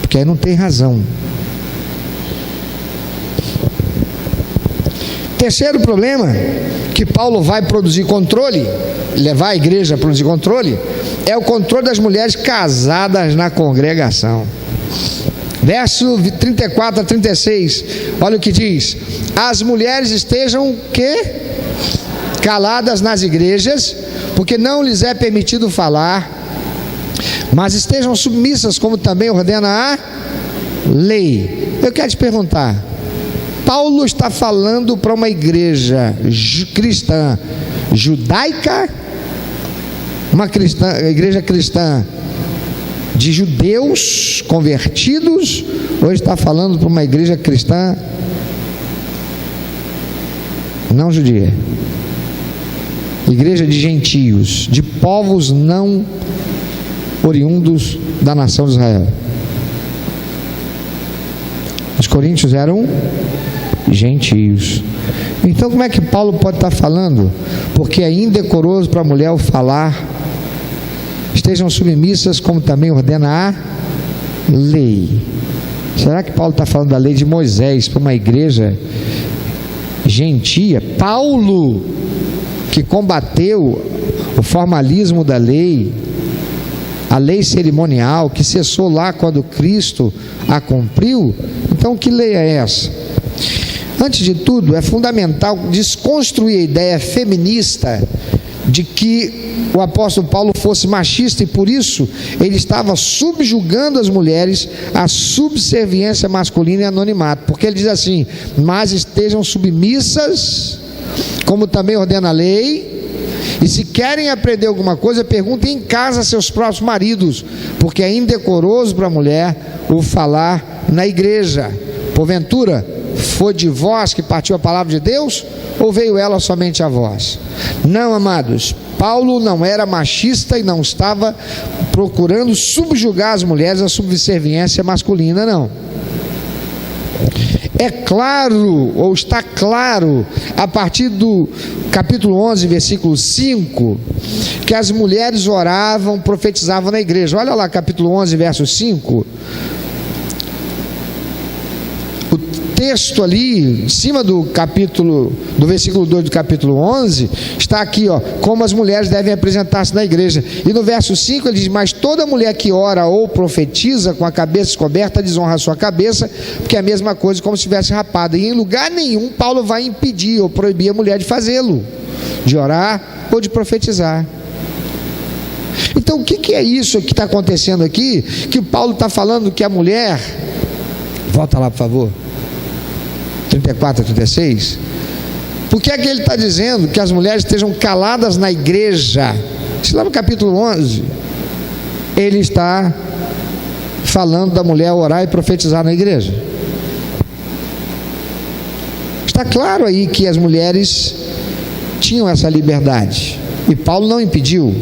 porque aí não tem razão. Terceiro problema que Paulo vai produzir controle, levar a igreja a produzir controle, é o controle das mulheres casadas na congregação. Verso 34 a 36, olha o que diz: as mulheres estejam caladas nas igrejas, porque não lhes é permitido falar, mas estejam submissas, como também ordena a lei. Eu quero te perguntar, Paulo está falando para uma igreja cristã judaica, uma igreja cristã de judeus convertidos, ou está falando para uma igreja cristã não judia? Igreja de gentios, de povos não oriundos da nação de Israel. Os coríntios eram gentios. Então como é que Paulo pode estar falando? Porque é indecoroso para a mulher falar. Estejam submissas, como também ordena a lei. Será que Paulo está falando da lei de Moisés para uma igreja gentia? Paulo, que combateu o formalismo da lei, a lei cerimonial, que cessou lá quando Cristo a cumpriu. Então que lei é essa? Antes de tudo, é fundamental desconstruir a ideia feminista de que o apóstolo Paulo fosse machista e por isso ele estava subjugando as mulheres à subserviência masculina e anonimato, porque ele diz assim: mas estejam submissas, como também ordena a lei, e se querem aprender alguma coisa, perguntem em casa a seus próprios maridos, porque é indecoroso para a mulher o falar na igreja. Porventura, foi de vós que partiu a palavra de Deus, ou veio ela somente a vós? Não, amados, Paulo não era machista e não estava procurando subjugar as mulheres à subserviência masculina, não. É claro, ou está claro, a partir do capítulo 11, versículo 5, que as mulheres oravam, profetizavam na igreja. Olha lá, capítulo 11, verso 5. O texto ali, em cima do versículo 2 do capítulo 11, está aqui, ó, como as mulheres devem apresentar-se na igreja. E no verso 5 ele diz: mas toda mulher que ora ou profetiza com a cabeça descoberta desonra a sua cabeça, porque é a mesma coisa como se estivesse rapada. E em lugar nenhum Paulo vai impedir ou proibir a mulher de fazê-lo, de orar ou de profetizar. Então o que é isso que está acontecendo aqui? Que Paulo está falando que a mulher, volta lá por favor, 34 a 36, por que é que ele está dizendo que as mulheres estejam caladas na igreja? Se lá no capítulo 11 ele está falando da mulher orar e profetizar na igreja. Está claro aí que as mulheres tinham essa liberdade e Paulo não impediu.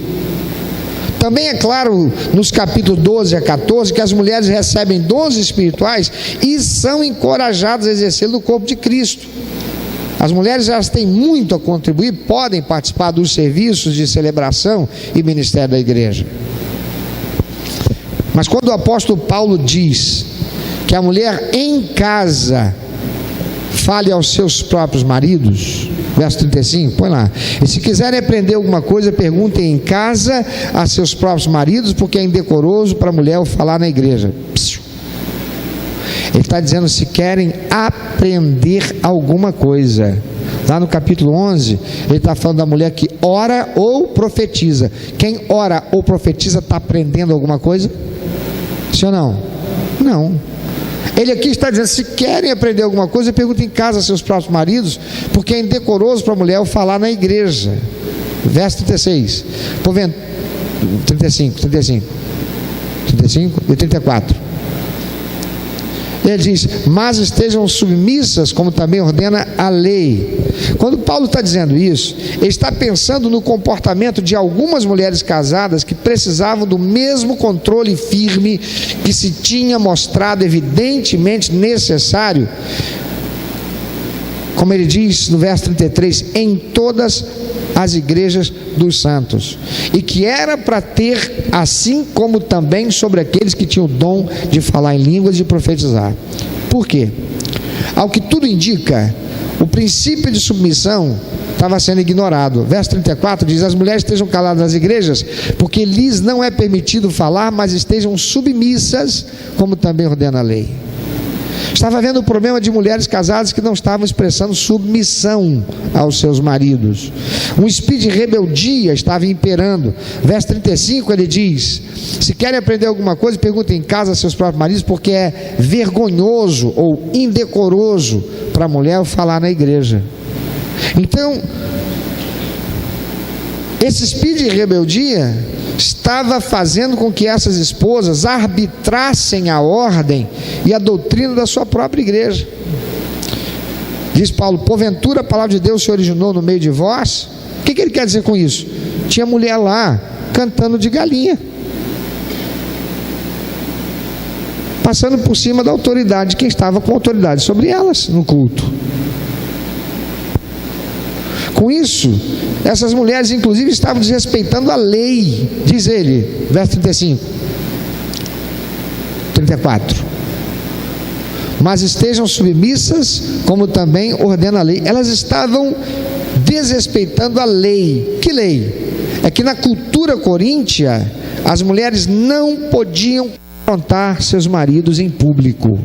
Também é claro nos capítulos 12 a 14 que as mulheres recebem dons espirituais e são encorajadas a exercê-lo no corpo de Cristo. As mulheres, elas têm muito a contribuir, podem participar dos serviços de celebração e ministério da igreja. Mas quando o apóstolo Paulo diz que a mulher em casa fale aos seus próprios maridos, verso 35, põe lá: e se quiserem aprender alguma coisa, perguntem em casa a seus próprios maridos, porque é indecoroso para a mulher o falar na igreja. Ele está dizendo: se querem aprender alguma coisa. Lá no capítulo 11, ele está falando da mulher que ora ou profetiza. Quem ora ou profetiza está aprendendo alguma coisa? Sim ou não? Não. Ele aqui está dizendo: se querem aprender alguma coisa, perguntem em casa a seus próprios maridos, porque é indecoroso para a mulher o falar na igreja. Verso 36, 35 e 34. Ele diz: mas estejam submissas, como também ordena a lei. Quando Paulo está dizendo isso, ele está pensando no comportamento de algumas mulheres casadas que precisavam do mesmo controle firme que se tinha mostrado evidentemente necessário, como ele diz no verso 33, em todas as igrejas dos santos, e que era para ter, assim como também sobre aqueles que tinham o dom de falar em línguas e de profetizar. Por quê? Ao que tudo indica, o princípio de submissão estava sendo ignorado. Verso 34 diz: as mulheres estejam caladas nas igrejas, porque lhes não é permitido falar, mas estejam submissas, como também ordena a lei. Estava havendo o problema de mulheres casadas que não estavam expressando submissão aos seus maridos. Um espírito de rebeldia estava imperando. Verso 35 ele diz: se querem aprender alguma coisa, perguntem em casa a seus próprios maridos, porque é vergonhoso ou indecoroso para a mulher falar na igreja. Então, esse espírito de rebeldia estava fazendo com que essas esposas arbitrassem a ordem e a doutrina da sua própria igreja. Diz Paulo: porventura a palavra de Deus se originou no meio de vós? O que ele quer dizer com isso? Tinha mulher lá cantando de galinha, passando por cima da autoridade de quem estava com autoridade sobre elas no culto. Com isso, essas mulheres inclusive estavam desrespeitando a lei, diz ele, verso 35, 34. Mas estejam submissas, como também ordena a lei. Elas estavam desrespeitando a lei. Que lei? É que na cultura coríntia, as mulheres não podiam confrontar seus maridos em público.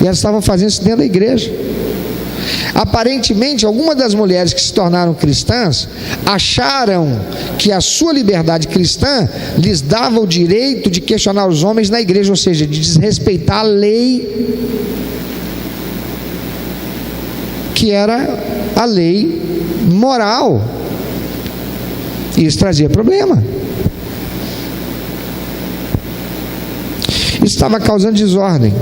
E elas estavam fazendo isso dentro da igreja. Aparentemente, algumas das mulheres que se tornaram cristãs acharam que a sua liberdade cristã lhes dava o direito de questionar os homens na igreja, ou seja, de desrespeitar a lei, que era a lei moral. Isso trazia problema. Isso estava causando desordem.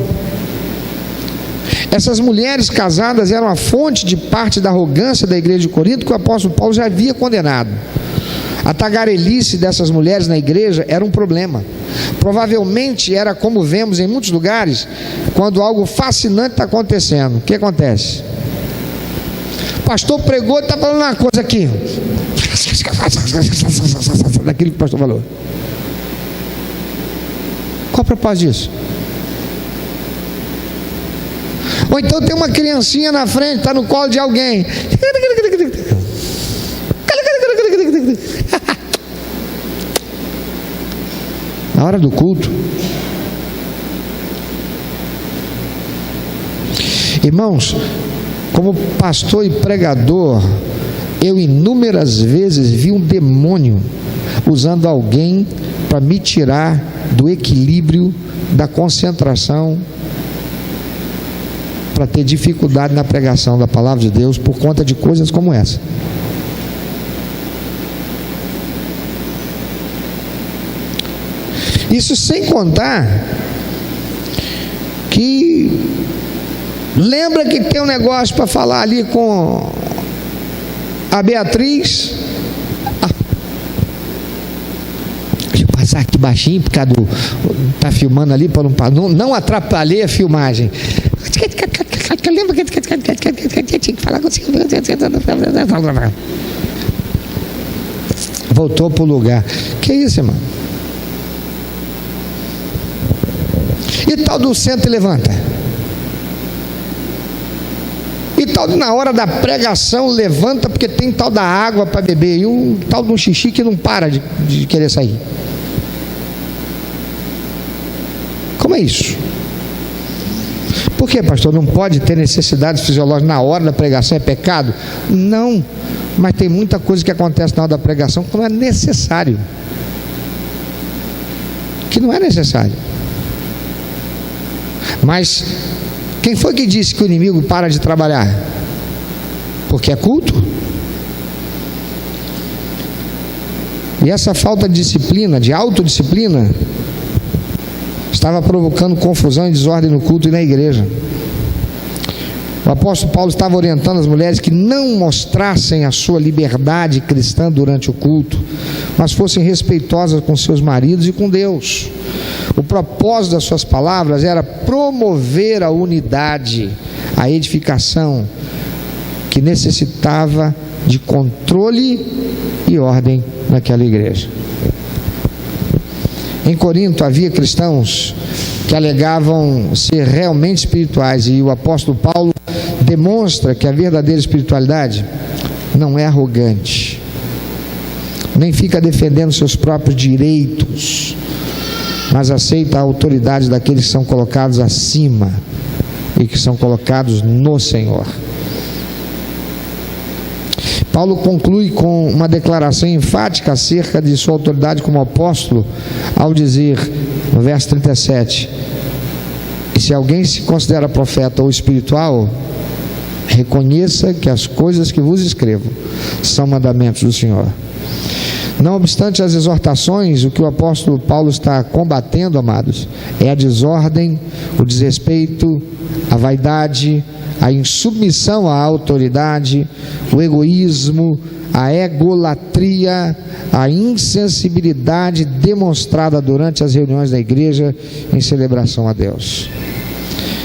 Essas mulheres casadas eram a fonte de parte da arrogância da igreja de Corinto, que o apóstolo Paulo já havia condenado. A tagarelice dessas mulheres na igreja era um problema. Provavelmente era como vemos em muitos lugares, quando algo fascinante está acontecendo. O que acontece? O pastor pregou e está falando uma coisa aqui, daquilo que o pastor falou. Qual o propósito disso? Ou então tem uma criancinha na frente, está no colo de alguém. Na hora do culto. Irmãos, como pastor e pregador, eu inúmeras vezes vi um demônio usando alguém para me tirar do equilíbrio, da concentração, para ter dificuldade na pregação da palavra de Deus por conta de coisas como essa. Isso sem contar que lembra que tem um negócio para falar ali com a Beatriz. Deixa eu passar aqui baixinho, por causa do. Está filmando ali para não atrapalhei a filmagem. Lembra que tinha que falar com você. Voltou para o lugar. Que isso, irmão? E tal do senta e levanta? E tal de na hora da pregação levanta porque tem tal da água para beber, e um tal de um xixi que não para de querer sair? Como é isso? Por que, pastor? Não pode ter necessidades fisiológicas na hora da pregação? É pecado? Não, mas tem muita coisa que acontece na hora da pregação que não é necessário. Que não é necessário. Mas quem foi que disse que o inimigo para de trabalhar? Porque é culto. E essa falta de disciplina, de autodisciplina, estava provocando confusão e desordem no culto e na igreja. O apóstolo Paulo estava orientando as mulheres que não mostrassem a sua liberdade cristã durante o culto, mas fossem respeitosas com seus maridos e com Deus. O propósito das suas palavras era promover a unidade, a edificação, que necessitava de controle e ordem naquela igreja. Em Corinto havia cristãos que alegavam ser realmente espirituais, e o apóstolo Paulo demonstra que a verdadeira espiritualidade não é arrogante, nem fica defendendo seus próprios direitos, mas aceita a autoridade daqueles que são colocados acima e que são colocados no Senhor. Paulo conclui com uma declaração enfática acerca de sua autoridade como apóstolo, ao dizer, no verso 37, e se alguém se considera profeta ou espiritual, reconheça que as coisas que vos escrevo são mandamentos do Senhor. Não obstante as exortações, o que o apóstolo Paulo está combatendo, amados, é a desordem, o desrespeito, a vaidade, a insubmissão à autoridade, o egoísmo, a egolatria, a insensibilidade demonstrada durante as reuniões da igreja em celebração a Deus.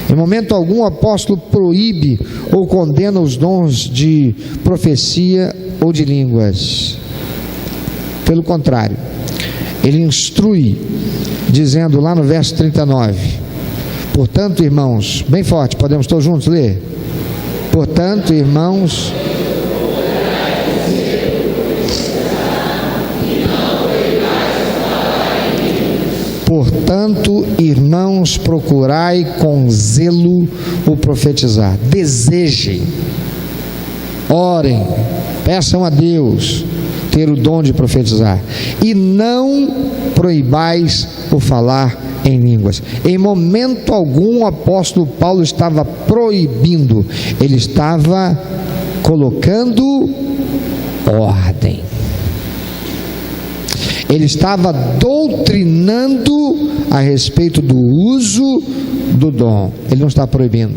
Em momento algum o apóstolo proíbe ou condena os dons de profecia ou de línguas. Pelo contrário, ele instrui, dizendo lá no verso 39, portanto, irmãos, bem forte, podemos todos juntos ler? Portanto, irmãos, procurai com zelo o profetizar. Desejem orem, peçam a Deus ter o dom de profetizar, e não proibais o falar em línguas. Em momento algum o apóstolo Paulo estava proibindo, ele estava colocando ordem, ele estava doutrinando a respeito do uso do dom, ele não está proibindo.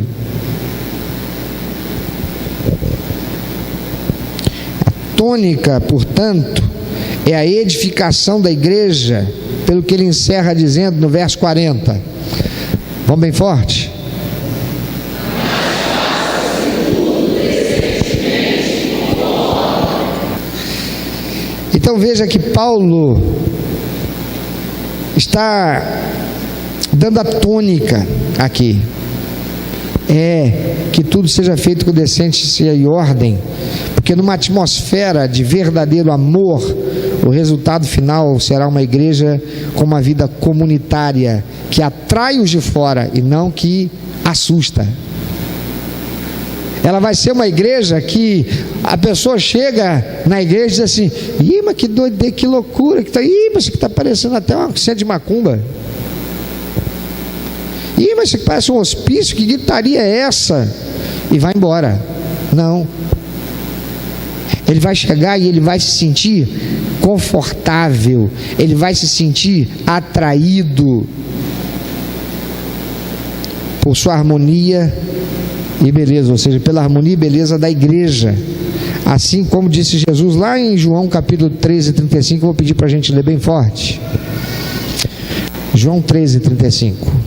Tônica, portanto, é a edificação da igreja, pelo que ele encerra dizendo no verso 40. Vamos bem forte? Então veja que Paulo está dando a tônica aqui. Que tudo seja feito com decência e ordem, porque numa atmosfera de verdadeiro amor, o resultado final será uma igreja com uma vida comunitária, que atrai os de fora e não que assusta. Ela vai ser uma igreja que a pessoa chega na igreja e diz assim: ih, mas que doideira, que loucura, mas isso aqui está parecendo até uma centro de macumba. Ih, mas isso aqui parece um hospício, que gritaria é essa? E vai embora. Não. Ele vai chegar e ele vai se sentir confortável, ele vai se sentir atraído por sua harmonia e beleza, ou seja, pela harmonia e beleza da igreja, assim como disse Jesus lá em João capítulo 13, 35, eu vou pedir para a gente ler bem forte. João 13, 35.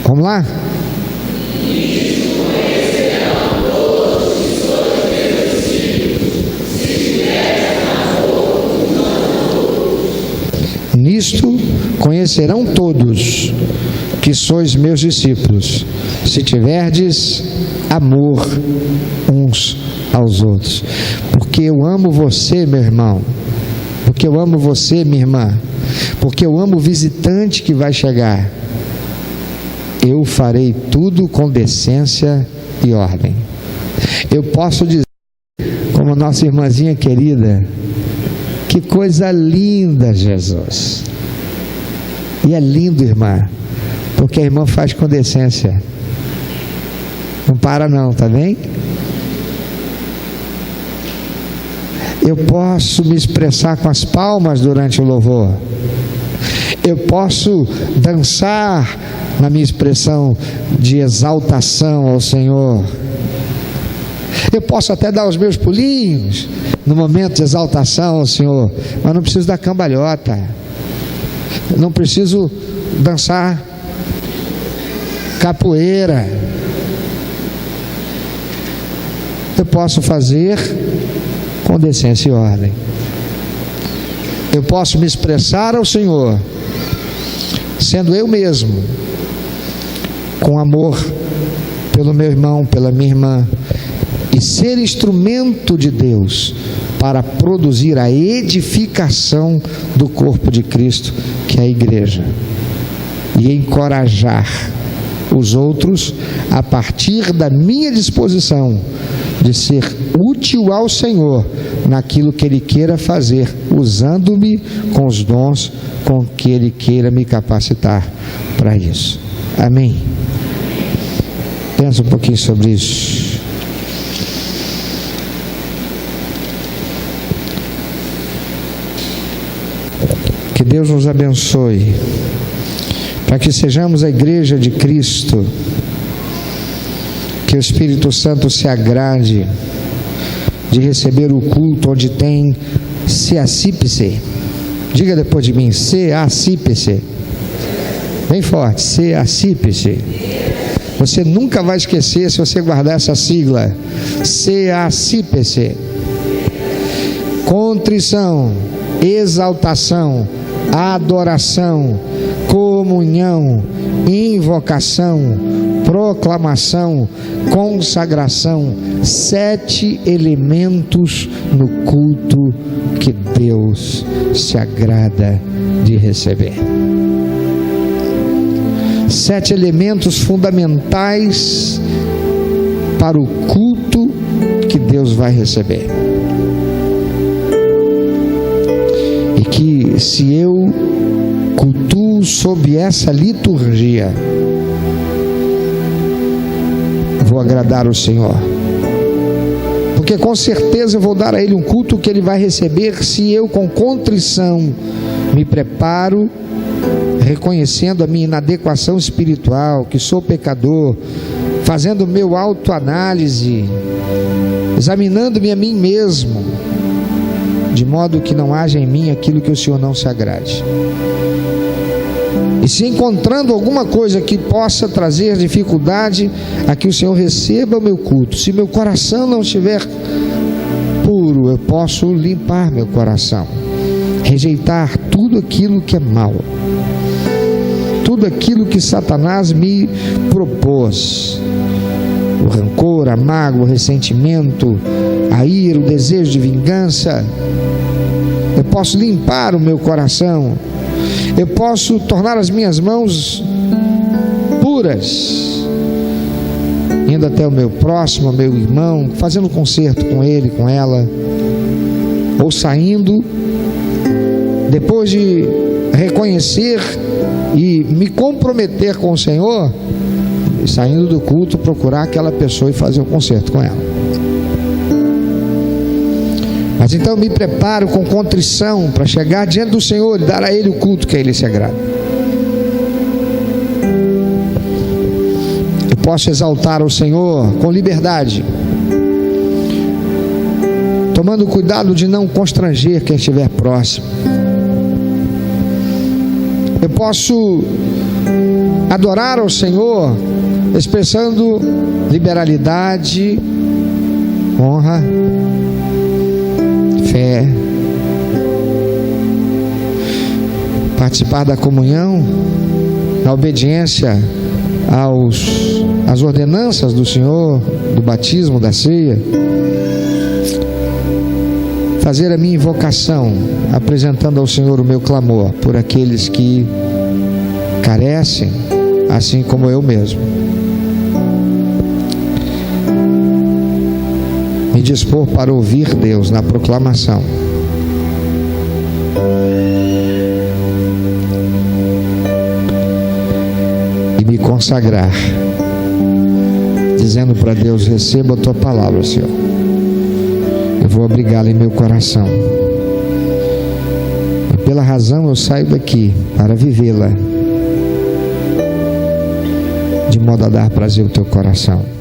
Vamos lá? Nisto conhecerão todos que sois meus discípulos, se tiverdes amor uns aos outros. Porque eu amo você, meu irmão, porque eu amo você, minha irmã, porque eu amo o visitante que vai chegar, eu farei tudo com decência e ordem. Eu posso dizer, como nossa irmãzinha querida: que coisa linda, Jesus. E é lindo, irmã, porque a irmã faz com decência. Não para não, tá bem? Eu posso me expressar com as palmas durante o louvor. Eu posso dançar na minha expressão de exaltação ao Senhor. Eu posso até dar os meus pulinhos no momento de exaltação ao Senhor, mas não preciso dar cambalhota, não preciso dançar capoeira. Eu posso fazer com decência e ordem. Eu posso me expressar ao Senhor sendo eu mesmo, com amor pelo meu irmão, pela minha irmã, e ser instrumento de Deus para produzir a edificação do corpo de Cristo, que é a igreja, e encorajar os outros a partir da minha disposição de ser útil ao Senhor naquilo que Ele queira fazer, usando-me com os dons com que Ele queira me capacitar para isso. Amém? Pensa um pouquinho sobre isso. Que Deus nos abençoe, para que sejamos a igreja de Cristo, que o Espírito Santo se agrade de receber o culto onde tem Seacípice. Diga depois de mim: Seacípice. Bem forte: Seacípice. Você nunca vai esquecer se você guardar essa sigla: Seacípice. Contrição, exaltação, adoração, comunhão, invocação, proclamação, consagração, 7 elementos no culto que Deus se agrada de receber. 7 elementos fundamentais para o culto que Deus vai receber. E que se eu cultuo sob essa liturgia, vou agradar o Senhor. Porque com certeza eu vou dar a Ele um culto que Ele vai receber se eu com contrição me preparo, reconhecendo a minha inadequação espiritual, que sou pecador, fazendo meu autoanálise, examinando-me a mim mesmo, de modo que não haja em mim aquilo que o Senhor não se agrade. E se encontrando alguma coisa que possa trazer dificuldade a que o Senhor receba o meu culto, se meu coração não estiver puro, eu posso limpar meu coração, rejeitar tudo aquilo que é mal, tudo aquilo que Satanás me propôs, o rancor, a mágoa, o ressentimento, a ira, o desejo de vingança. Eu posso limpar o meu coração, eu posso tornar as minhas mãos puras, indo até o meu próximo, meu irmão, fazendo concerto com ele, com ela, ou saindo, depois de reconhecer e me comprometer com o Senhor, saindo do culto, procurar aquela pessoa e fazer um concerto com ela. Mas então me preparo com contrição para chegar diante do Senhor e dar a Ele o culto que a Ele se agrada. Eu posso exaltar o Senhor com liberdade, tomando cuidado de não constranger quem estiver próximo. Eu posso adorar ao Senhor expressando liberalidade, honra, fé, participar da comunhão, na obediência às ordenanças do Senhor, do batismo, da ceia, fazer a minha invocação, apresentando ao Senhor o meu clamor por aqueles que carecem, assim como eu mesmo. Me dispor para ouvir Deus na proclamação. E me consagrar, dizendo para Deus: receba a tua palavra, Senhor. Eu vou abrigá-la em meu coração. E pela razão eu saio daqui para vivê-la, de modo a dar prazer ao teu coração.